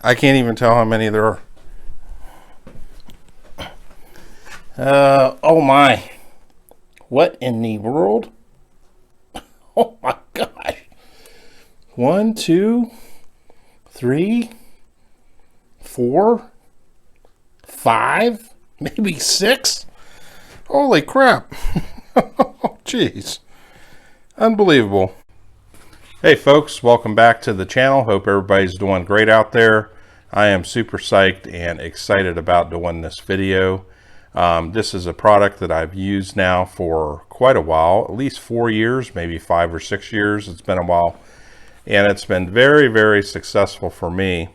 I can't even tell how many there are. Oh my. What in the world? Oh my gosh. 1, 2, 3, 4, 5, maybe 6. Holy crap. Jeez. Unbelievable. Hey folks, welcome back to the channel. Hope everybody's doing great out there. I am super psyched and excited about doing this video. This is a product that I've used now for quite a while, at least 4 years, maybe 5 or 6 years. It's been a while, and it's been very, very successful for me.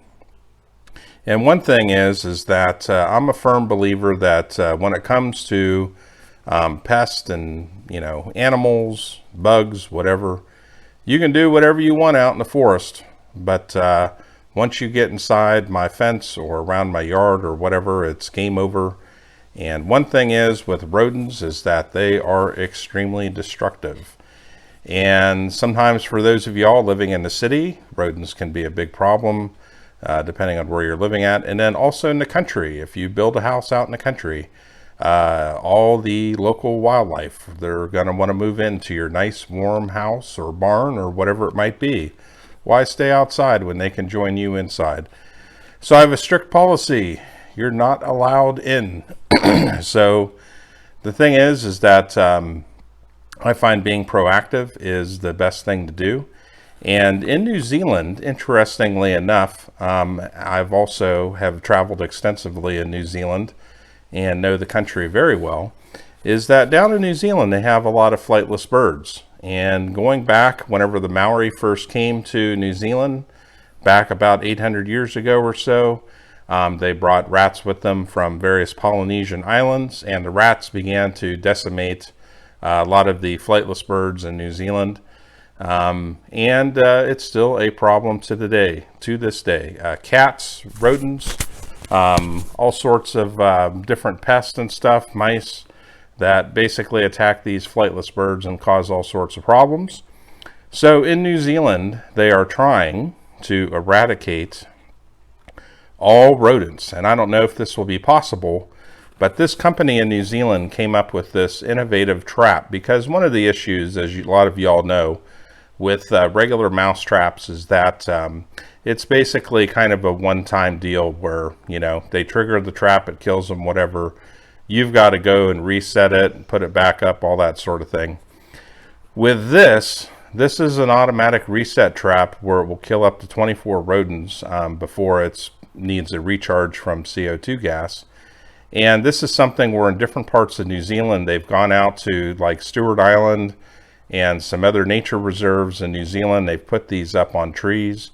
And one thing is that I'm a firm believer that when it comes to pests and, animals, bugs, whatever, you can do whatever you want out in the forest. But once you get inside my fence or around my yard or whatever, it's game over. And one thing is with rodents is that they are extremely destructive. And sometimes for those of y'all living in the city, rodents can be a big problem, depending on where you're living at. And then also in the country, if you build a house out in the country, all the local wildlife, they're going to want to move into your nice warm house or barn or whatever it might be. Why stay outside when they can join you inside? So I have a strict policy. You're not allowed in. So the thing is that I find being proactive is the best thing to do. And in New Zealand, interestingly enough, I've also have traveled extensively in New Zealand and know the country very well, is that down in New Zealand they have a lot of flightless birds. And going back whenever the Maori first came to New Zealand, back about 800 years ago or so, they brought rats with them from various Polynesian islands, and the rats began to decimate a lot of the flightless birds in New Zealand. It's still a problem to this day. Cats, rodents, all sorts of different pests and stuff, mice, that basically attack these flightless birds and cause all sorts of problems. So in New Zealand, they are trying to eradicate all rodents. And I don't know if this will be possible, but this company in New Zealand came up with this innovative trap, because one of the issues, as a lot of y'all know, with regular mouse traps is that it's basically kind of a one-time deal where, they trigger the trap, it kills them, whatever. You've got to go and reset it and put it back up, all that sort of thing. With this is an automatic reset trap where it will kill up to 24 rodents before it needs a recharge from CO2 gas. And this is something where in different parts of New Zealand, they've gone out to like Stewart Island and some other nature reserves in New Zealand. They've put these up on trees.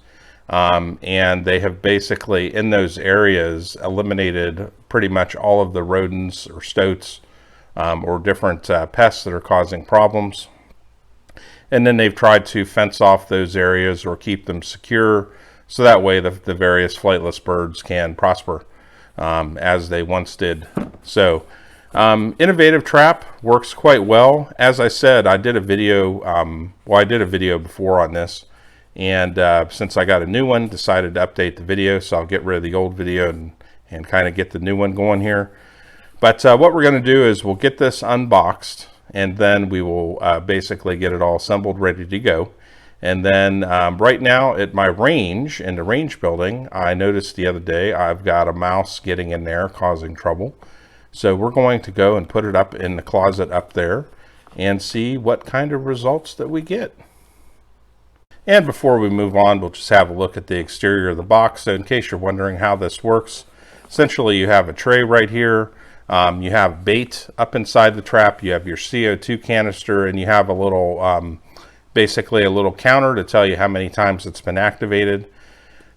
And they have basically in those areas eliminated pretty much all of the rodents or stoats or different pests that are causing problems. And then they've tried to fence off those areas or keep them secure, so that way the various flightless birds can prosper as they once did. So innovative trap, works quite well. As I said, I did a video, I did a video before on this. And since I got a new one, decided to update the video, so I'll get rid of the old video and kind of get the new one going here. But what we're going to do is we'll get this unboxed, and then we will basically get it all assembled, ready to go. And then right now at my range, in the range building, I noticed the other day I've got a mouse getting in there causing trouble. So we're going to go and put it up in the closet up there and see what kind of results that we get. And before we move on, we'll just have a look at the exterior of the box. So in case you're wondering how this works, essentially you have a tray right here. You have bait up inside the trap. You have your CO2 canister, and you have a little, basically a little counter to tell you how many times it's been activated.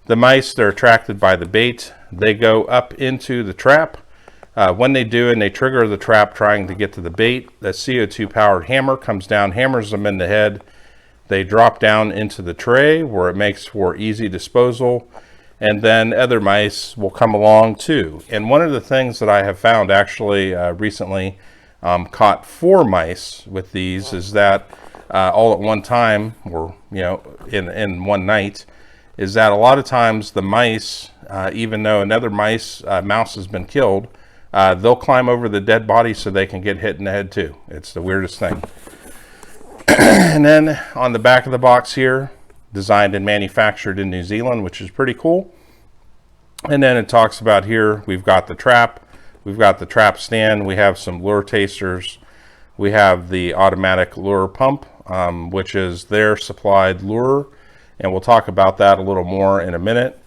The mice, they're attracted by the bait. They go up into the trap. When they do and they trigger the trap trying to get to the bait, the CO2 powered hammer comes down, hammers them in the head. They drop down into the tray where it makes for easy disposal, and then other mice will come along too. And one of the things that I have found actually recently caught 4 mice with these is that all at one time, or in one night, is that a lot of times the mice even though another mouse has been killed, they'll climb over the dead body so they can get hit in the head too. It's the weirdest thing. And then on the back of the box here, designed and manufactured in New Zealand, which is pretty cool. And then it talks about here, we've got the trap, we've got the trap stand, we have some lure tasters, we have the automatic lure pump, which is their supplied lure, and we'll talk about that a little more in a minute.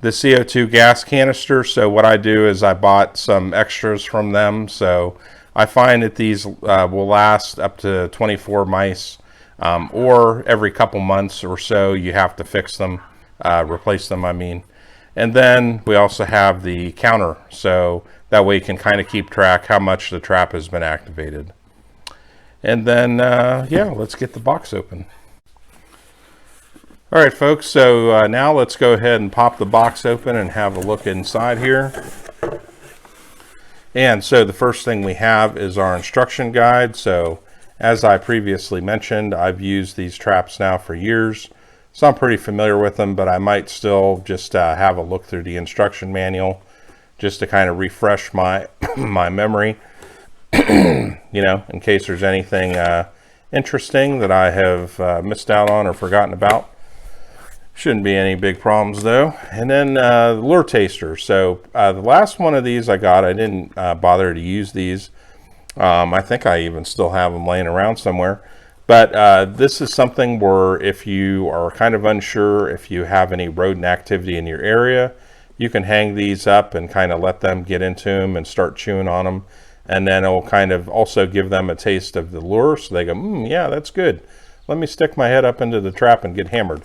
The CO2 gas canister, so what I do is I bought some extras from them, so I find that these will last up to 24 mice, or every couple months or so you have to fix them, replace them I mean. And then we also have the counter, so that way you can kind of keep track how much the trap has been activated. And then, yeah, let's get the box open. All right, folks, so now let's go ahead and pop the box open and have a look inside here. And so the first thing we have is our instruction guide. So as I previously mentioned, I've used these traps now for years, so I'm pretty familiar with them, but I might still just have a look through the instruction manual just to kind of refresh my my memory, you know, in case there's anything interesting that I have missed out on or forgotten about. Shouldn't be any big problems though. And then the lure taster. So the last one of these I got, I didn't bother to use these. I think I even still have them laying around somewhere. But this is something where if you are kind of unsure if you have any rodent activity in your area, you can hang these up and kind of let them get into them and start chewing on them. And then it'll kind of also give them a taste of the lure, so they go, yeah, that's good. Let me stick my head up into the trap and get hammered.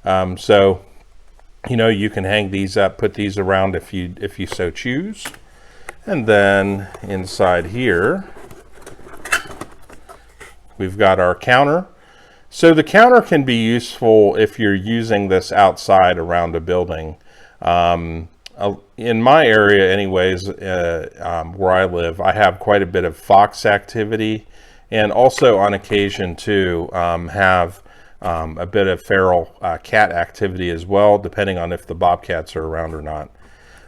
So, you know, you can hang these up, put these around if you so choose. And then inside here, we've got our counter. So the counter can be useful if you're using this outside around a building. In my area anyways, where I live, I have quite a bit of fox activity, and also on occasion too have a bit of feral cat activity as well, depending on if the bobcats are around or not.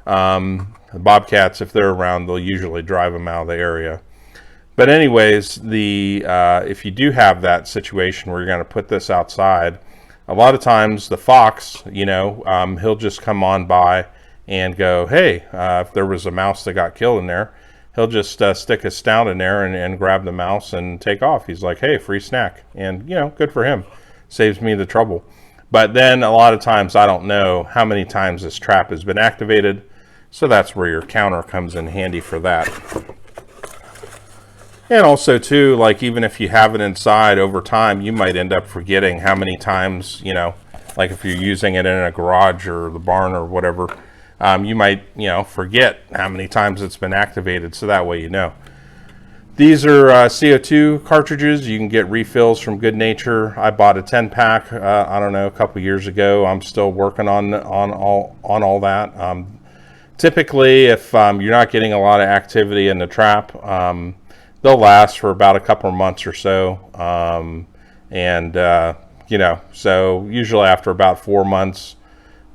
The bobcats, if they're around, they'll usually drive them out of the area. But anyways, if you do have that situation where you're going to put this outside, a lot of times the fox, you know, he'll just come on by and go, hey, if there was a mouse that got killed in there, he'll just stick his snout in there and grab the mouse and take off. He's like, hey, free snack. And, you know, good for him. Saves me the trouble. But then a lot of times I don't know how many times this trap has been activated, so that's where your counter comes in handy for that. And also too, like even if you have it inside over time, you might end up forgetting how many times, you know, like if you're using it in a garage or the barn or whatever, you might, you know, forget how many times it's been activated, so that way you know. These are CO2 cartridges. You can get refills from Goodnature. I bought a 10-pack, I don't know, a couple years ago. I'm still working on all that. Typically, if you're not getting a lot of activity in the trap, they'll last for about a couple of months or so. You know, so usually after about 4 months,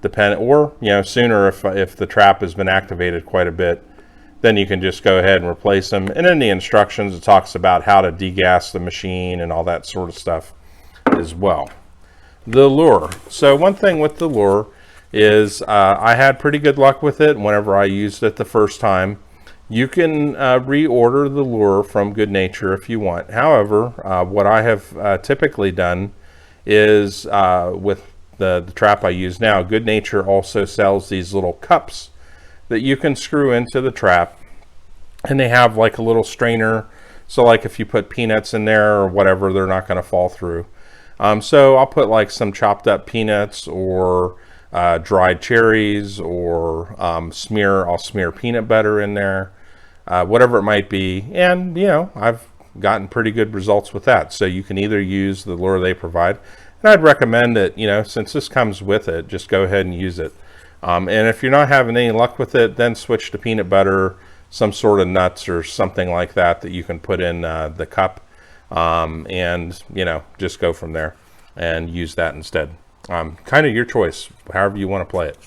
or, you know, sooner if the trap has been activated quite a bit, then you can just go ahead and replace them. And in the instructions, it talks about how to degas the machine and all that sort of stuff as well. The lure. So one thing with the lure is I had pretty good luck with it whenever I used it the first time. You can reorder the lure from Goodnature if you want. However, what I have typically done is with the trap I use now, Goodnature also sells these little cups that you can screw into the trap, and they have like a little strainer, so like if you put peanuts in there or whatever, they're not going to fall through. So I'll put like some chopped up peanuts or dried cherries, or I'll smear peanut butter in there, whatever it might be, and you know, I've gotten pretty good results with that. So you can either use the lure they provide, and I'd recommend that, you know, since this comes with it, just go ahead and use it. And if you're not having any luck with it, then switch to peanut butter, some sort of nuts or something like that you can put in the cup, and, you know, just go from there and use that instead. Kind of your choice, however you want to play it.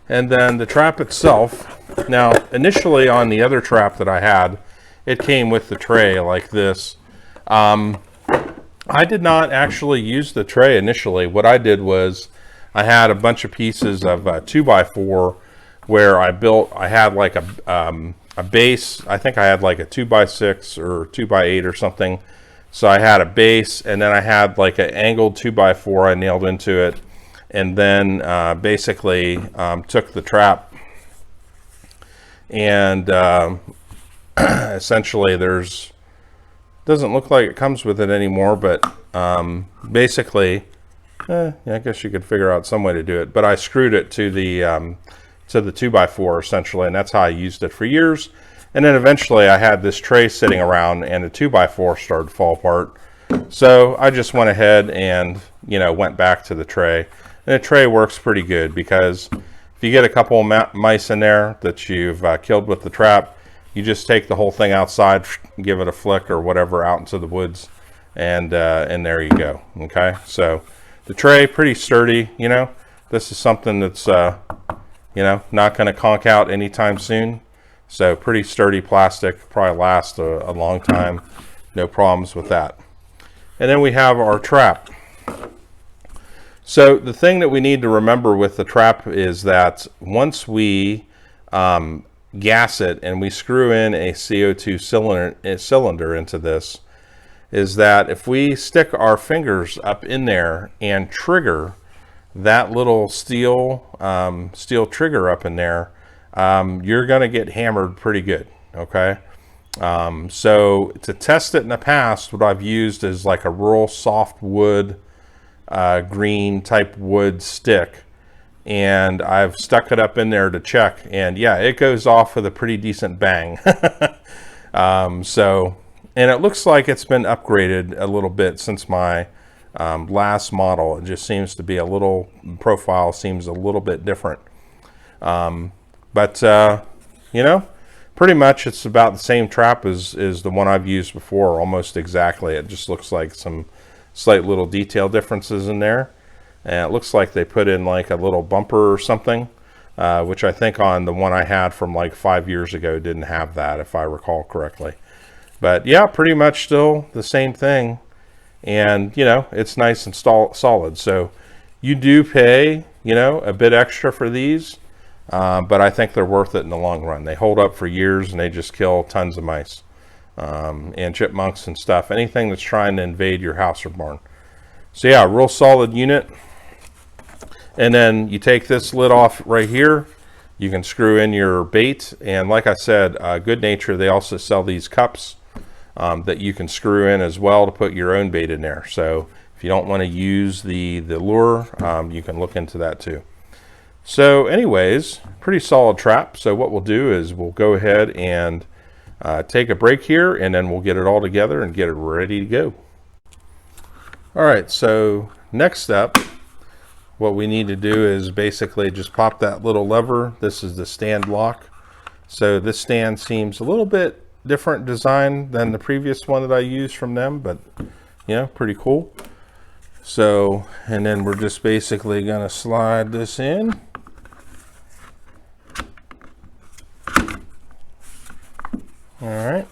And then the trap itself, now initially on the other trap that I had, it came with the tray like this. I did not actually use the tray initially. What I did was I had a bunch of pieces of 2x4 where I had like a base. I think I had like a 2x6 or 2x8 or something. So I had a base, and then I had like an angled 2x4 I nailed into it, and then basically took the trap and essentially doesn't look like it comes with it anymore, but basically, yeah, I guess you could figure out some way to do it. But I screwed it to the 2x4 essentially, and that's how I used it for years. And then eventually I had this tray sitting around, and the 2x4 started to fall apart. So I just went ahead and, went back to the tray. And the tray works pretty good because if you get a couple of mice in there that you've killed with the trap, you just take the whole thing outside, give it a flick or whatever out into the woods, and there you go. Okay, so the tray, pretty sturdy. This is something that's not going to conk out anytime soon. So pretty sturdy plastic, probably last a long time. No problems with that. And then we have our trap. So the thing that we need to remember with the trap is that once we gas it and we screw in a CO2 cylinder into this, is that if we stick our fingers up in there and trigger that little steel trigger up in there, you're going to get hammered pretty good. Okay, so to test it in the past, what I've used is like a real soft wood, green type wood stick, and I've stuck it up in there to check, and yeah, it goes off with a pretty decent bang. And it looks like it's been upgraded a little bit since my last model. It just seems to be profile seems a little bit different. Pretty much it's about the same trap as the one I've used before, almost exactly. It just looks like some slight little detail differences in there. And it looks like they put in like a little bumper or something, which I think on the one I had from like 5 years ago didn't have that, if I recall correctly. But yeah, pretty much still the same thing. And, it's nice and solid. So you do pay, a bit extra for these. But I think they're worth it in the long run. They hold up for years, and they just kill tons of mice and chipmunks and stuff. Anything that's trying to invade your house or barn. So yeah, real solid unit. And then you take this lid off right here. You can screw in your bait. And like I said, Goodnature, they also sell these cups that you can screw in as well to put your own bait in there. So if you don't want to use the lure, you can look into that too. So anyways, pretty solid trap. So what we'll do is we'll go ahead and take a break here, and then we'll get it all together and get it ready to go. All right, so next up, what we need to do is basically just pop that little lever. This is the stand lock. So this stand seems a little bit different design than the previous one that I used from them, but pretty cool. So, and then we're just basically gonna slide this in. All right,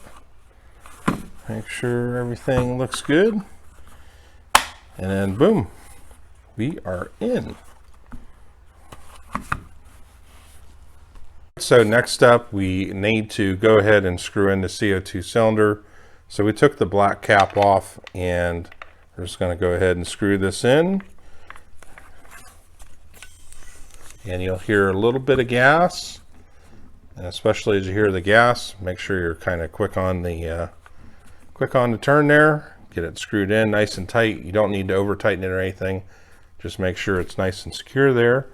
make sure everything looks good, and then boom, we are in. So next up, we need to go ahead and screw in the CO2 cylinder. So we took the black cap off, and we're just going to go ahead and screw this in. And you'll hear a little bit of gas. And especially as you hear the gas, make sure you're kind of quick on the turn there. Get it screwed in nice and tight. You don't need to over tighten it or anything. Just make sure it's nice and secure there.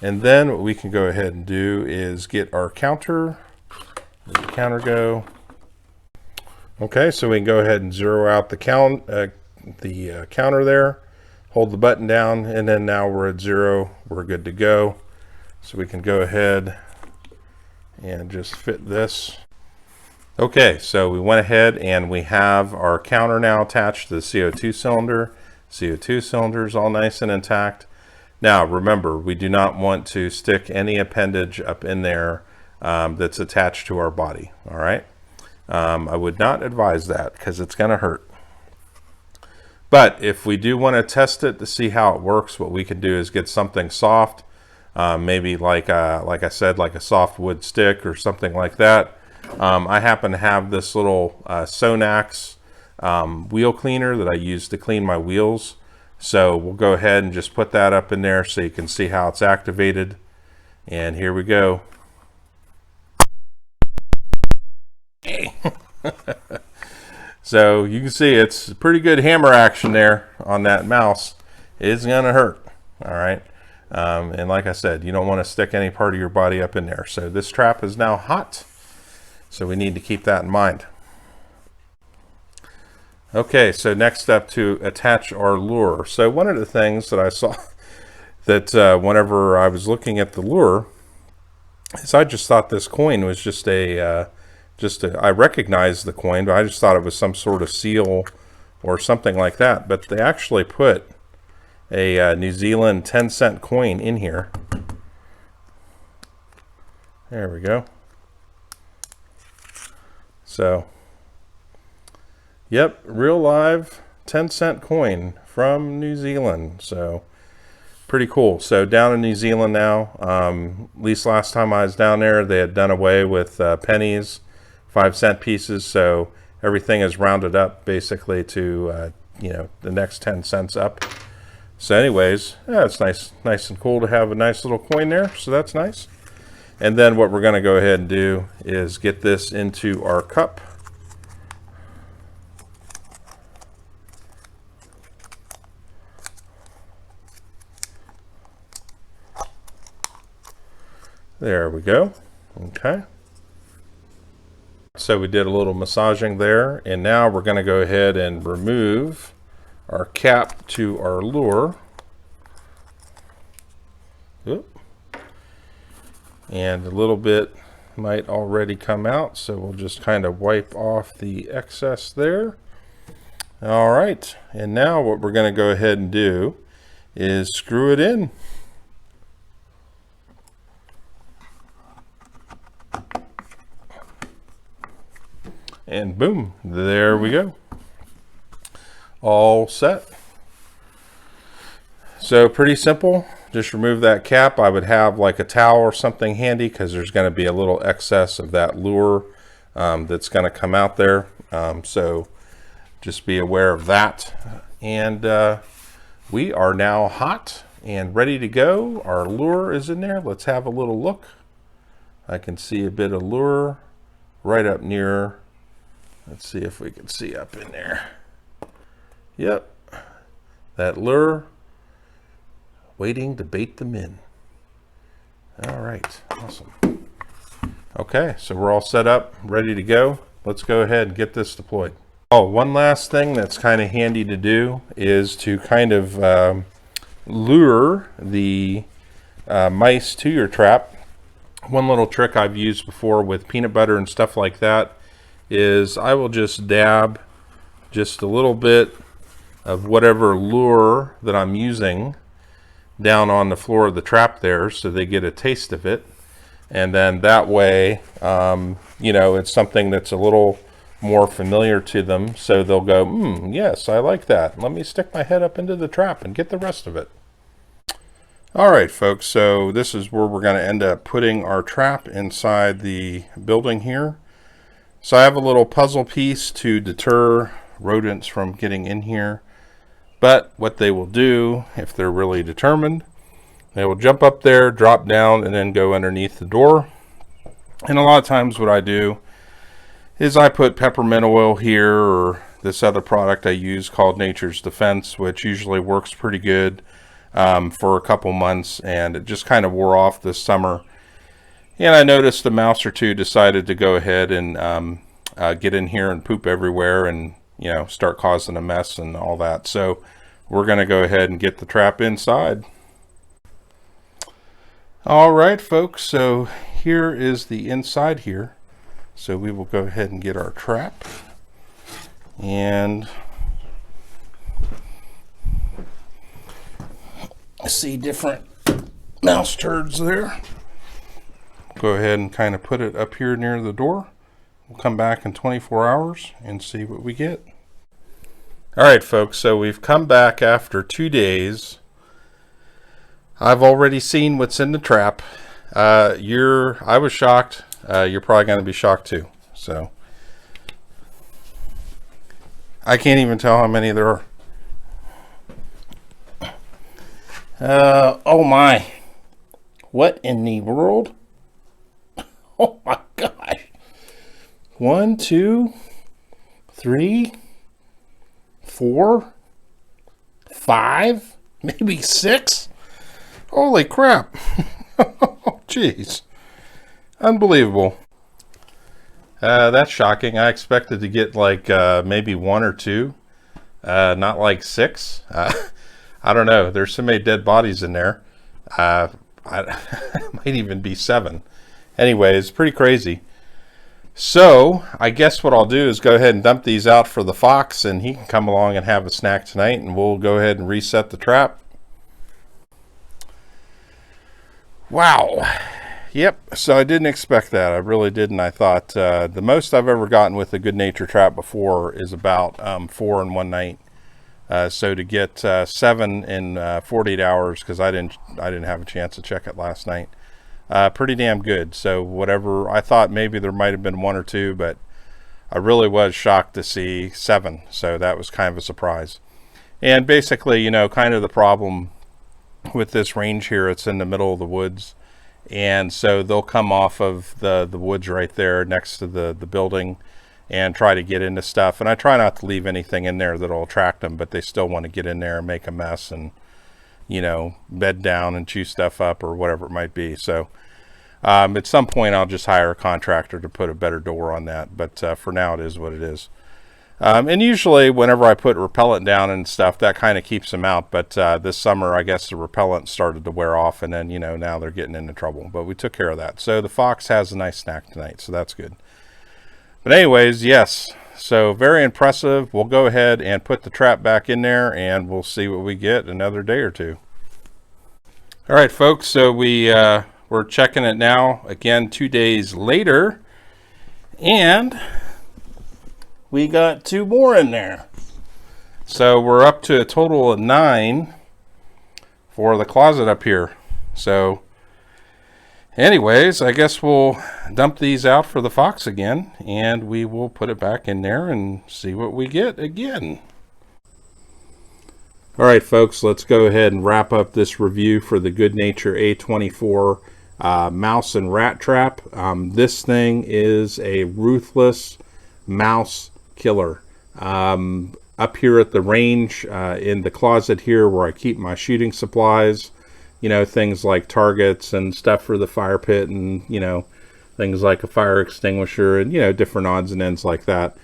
And then what we can go ahead and do is get our counter. Let the counter go. Okay, so we can go ahead and zero out the counter there. Hold the button down, and then now we're at 0. We're good to go. So we can go ahead and just fit this. Okay, so we went ahead and we have our counter now attached to the CO2 cylinder. CO2 cylinder is all nice and intact. Now, remember, we do not want to stick any appendage up in there that's attached to our body, all right? I would not advise that because it's going to hurt. But if we do want to test it to see how it works, what we can do is get something soft, maybe like I said, like a soft wood stick or something like that. I happen to have this little Sonax wheel cleaner that I use to clean my wheels. So we'll go ahead and just put that up in there so you can see how it's activated. And here we go. So you can see it's pretty good hammer action there on that mouse. It's gonna hurt, all right? And like I said, you don't want to stick any part of your body up in there. So this trap is now hot, so we need to keep that in mind. Okay, so next up, to attach our lure. So one of the things that I saw that whenever I was looking at the lure is I just thought this coin was just I recognized the coin, but I just thought it was some sort of seal or something like that. But they actually put a New Zealand 10-cent coin in here. There we go. So, yep, real live 10-cent coin from New Zealand. So, pretty cool. So down in New Zealand now, at least last time I was down there, they had done away with pennies, 5-cent pieces. So everything is rounded up basically to, you know, the next 10 cents up. So anyways, yeah, it's nice and cool to have a nice little coin there. So that's nice. And then what we're going to go ahead and do is get this into our cup. There we go. Okay. So we did a little massaging there, and now we're going to go ahead and remove our cap to our lure. Oop. And a little bit might already come out, so we'll just kind of wipe off the excess there. All right, and now what we're going to go ahead and do is screw it in. And boom, there we go. All set. So pretty simple. Just remove that cap. I would have like a towel or something handy because there's going to be a little excess of that lure that's going to come out there. So just be aware of that. And we are now hot and ready to go. Our lure is in there. Let's have a little look. I can see a bit of lure right up near. Let's see if we can see up in there. Yep, that lure waiting to bait them in. All right, awesome. Okay, so we're all set up, ready to go. Let's go ahead and get this deployed. Oh, one last thing that's kind of handy to do is to kind of lure the mice to your trap. One little trick I've used before with peanut butter and stuff like that is I will just dab just a little bit of whatever lure that I'm using down on the floor of the trap there so they get a taste of it. And then that way, you know, it's something that's a little more familiar to them. So they'll go, yes, I like that. Let me stick my head up into the trap and get the rest of it. All right, folks, so this is where we're going to end up putting our trap inside the building here. So I have a little puzzle piece to deter rodents from getting in here. But what they will do, if they're really determined, they will jump up there, drop down, and then go underneath the door. And a lot of times what I do is I put peppermint oil here, or this other product I use called Nature's Defense, which usually works pretty good for a couple months, and it just kind of wore off this summer. And I noticed a mouse or two decided to go ahead and get in here and poop everywhere and, you know, start causing a mess and all that. So we're going to go ahead and get the trap inside. All right, folks, so here is the inside here. So we will go ahead and get our trap. And see different mouse turds there. Go ahead and kind of put it up here near the door. We'll come back in 24 hours and see what we get. All right, folks, so we've come back after 2 days. I've already seen what's in the trap. I was shocked. You're probably going to be shocked too. So I can't even tell how many there are. Oh my. What in the world? Oh my gosh. 1, 2, 3, 4, 5, maybe 6. Holy crap. Jeez. Unbelievable. That's shocking. I expected to get like maybe 1 or 2, not like 6. I don't know. There's so many dead bodies in there. Might even be 7. Anyways, pretty crazy. So I guess what I'll do is go ahead and dump these out for the fox, and he can come along and have a snack tonight, and we'll go ahead and reset the trap. Wow. Yep, so I didn't expect that. I really didn't. I thought the most I've ever gotten with a Goodnature trap before is about 4 in one night. So to get 7 in 48 hours, because I didn't have a chance to check it last night. Pretty damn good. So whatever, I thought maybe there might have been 1 or 2, but I really was shocked to see 7. So that was kind of a surprise. And basically, you know, kind of the problem with this range here, it's in the middle of the woods. And so they'll come off of the woods right there next to the building and try to get into stuff. And I try not to leave anything in there that'll attract them, but they still want to get in there and make a mess and, you know, bed down and chew stuff up or whatever it might be. So at some point I'll just hire a contractor to put a better door on that. But for now it is what it is. And usually whenever I put repellent down and stuff, that kind of keeps them out. But this summer, I guess the repellent started to wear off, and then, you know, now they're getting into trouble. But we took care of that. So the fox has a nice snack tonight, so that's good. But anyways, yes, so very impressive. We'll go ahead and put the trap back in there, and we'll see what we get another day or two. All right, folks, so we're checking it now, again, 2 days later, and we got 2 more in there. So we're up to a total of 9 for the closet up here. So anyways, I guess we'll dump these out for the fox again, and we will put it back in there and see what we get again. All right, folks, let's go ahead and wrap up this review for the Goodnature A24 mouse and rat trap. This thing is a ruthless mouse killer. Up here at the range, in the closet here where I keep my shooting supplies, you know, things like targets and stuff for the fire pit, and, you know, things like a fire extinguisher and, you know, different odds and ends like that.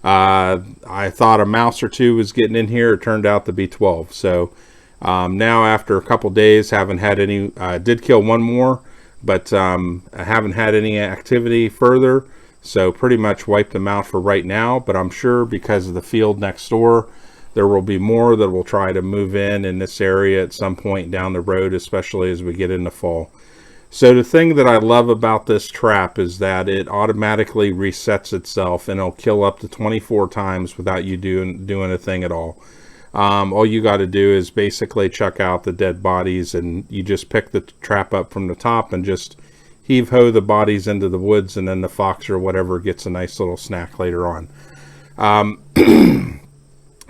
I thought a mouse or 2 was getting in here. It turned out to be 12. So now after a couple days, haven't had any, did kill 1 more, but I haven't had any activity further. So pretty much wiped them out for right now, but I'm sure because of the field next door, there will be more that will try to move in this area at some point down the road, especially as we get into fall. So the thing that I love about this trap is that it automatically resets itself, and it'll kill up to 24 times without you doing a thing at all. All you got to do is basically chuck out the dead bodies, and you just pick the trap up from the top and just heave-ho the bodies into the woods, and then the fox or whatever gets a nice little snack later on.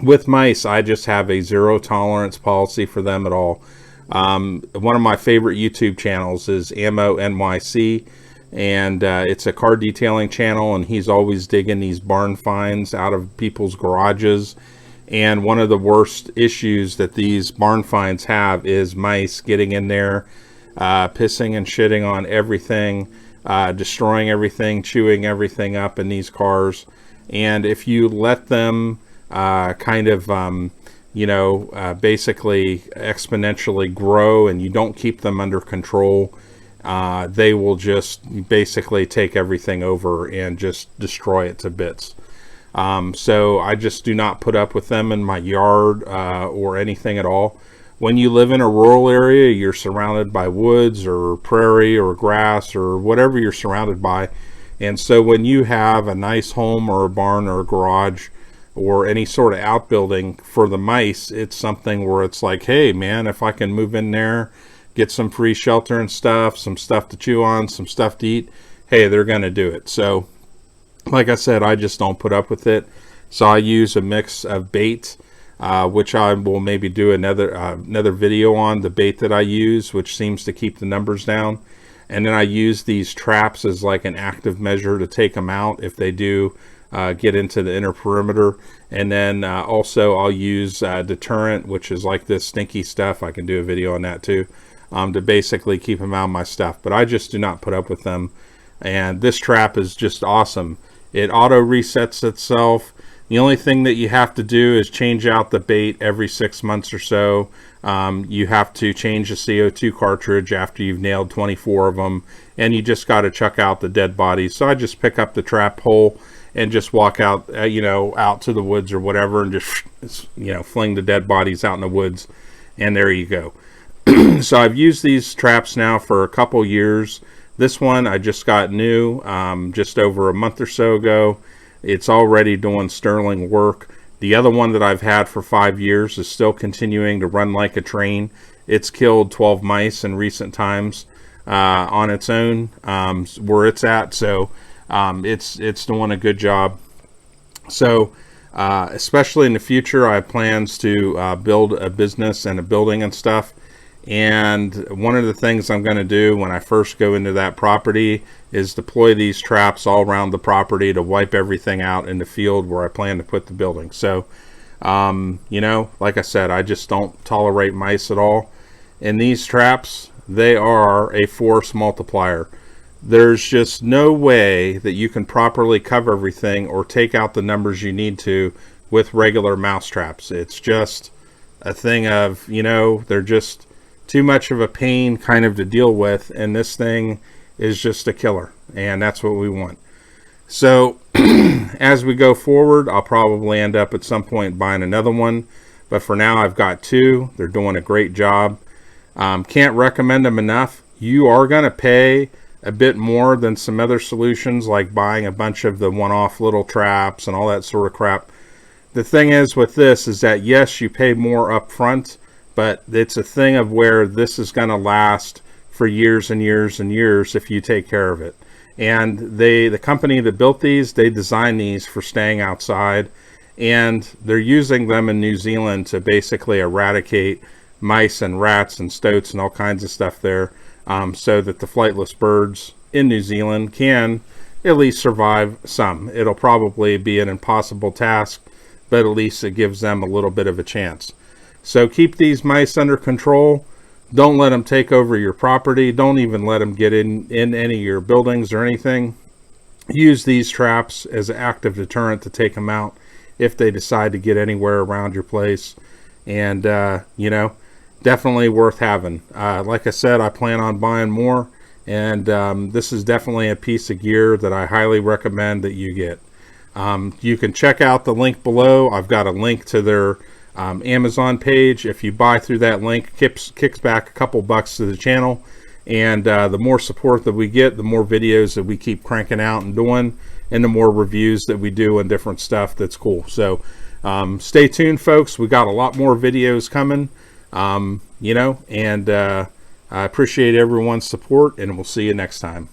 With mice, I just have a 0 tolerance policy for them at all. One of my favorite YouTube channels is Ammo NYC, and it's a car detailing channel, and he's always digging these barn finds out of people's garages. And one of the worst issues that these barn finds have is mice getting in there, pissing and shitting on everything, destroying everything, chewing everything up in these cars. And if you let them basically exponentially grow and you don't keep them under control, they will just basically take everything over and just destroy it to bits. So I just do not put up with them in my yard or anything at all. when you live in a rural area, you're surrounded by woods or prairie or grass or whatever you're surrounded by. And so when you have a nice home or a barn or a garage or any sort of outbuilding for the mice, it's something where it's like, hey man, if I can move in there, get some free shelter and stuff, some stuff to chew on, some stuff to eat, hey, they're going to do it. So like I said, I just don't put up with it. So I use a mix of bait, which I will maybe do another video on the bait that I use, which seems to keep the numbers down. And then I use these traps as like an active measure to take them out if they do get into the inner perimeter. And then also I'll use deterrent, which is like this stinky stuff. I can do a video on that too, to basically keep them out of my stuff. But I just do not put up with them. And this trap is just awesome. It auto resets itself. The only thing that you have to do is change out the bait every 6 months or so. You have to change the CO2 cartridge after you've nailed 24 of them, and you just got to chuck out the dead bodies. So I just pick up the trap hole and just walk out, out to the woods or whatever, and just, fling the dead bodies out in the woods, and there you go. So I've used these traps now for a couple years. This one I just got new just over a month or so ago. It's already doing sterling work. The other one that I've had for 5 years is still continuing to run like a train. It's killed 12 mice in recent times on its own where it's at. So it's doing a good job. So especially in the future, I have plans to build a business and a building and stuff. And one of the things I'm going to do when I first go into that property is deploy these traps all around the property to wipe everything out in the field where I plan to put the building. So, like I said, I just don't tolerate mice at all. And these traps, they are a force multiplier. There's just no way that you can properly cover everything or take out the numbers you need to with regular mouse traps. It's just a thing of, they're just too much of a pain kind of to deal with, and this thing is just a killer, and that's what we want. So as we go forward, I'll probably end up at some point buying another one, but for now I've got two. They're doing a great job. Can't recommend them enough. You are going to pay a bit more than some other solutions, like buying a bunch of the one-off little traps and all that sort of crap. The thing is with this is that yes, you pay more up front, but it's a thing of where this is going to last for years and years and years if you take care of it. And the company that built these, they designed these for staying outside, and they're using them in New Zealand to basically eradicate mice and rats and stoats and all kinds of stuff there, so that the flightless birds in New Zealand can at least survive some. It'll probably be an impossible task, but at least it gives them a little bit of a chance. So keep these mice under control. Don't let them take over your property. Don't even let them get in any of your buildings or anything. Use these traps as an active deterrent to take them out if they decide to get anywhere around your place. And, definitely worth having. Like I said, I plan on buying more. And this is definitely a piece of gear that I highly recommend that you get. You can check out the link below. I've got a link to their Amazon page. If you buy through that link, kicks back a couple bucks to the channel, and the more support that we get, the more videos that we keep cranking out and doing, and the more reviews that we do and different stuff that's cool. So stay tuned, folks. We got a lot more videos coming, and I appreciate everyone's support, and we'll see you next time.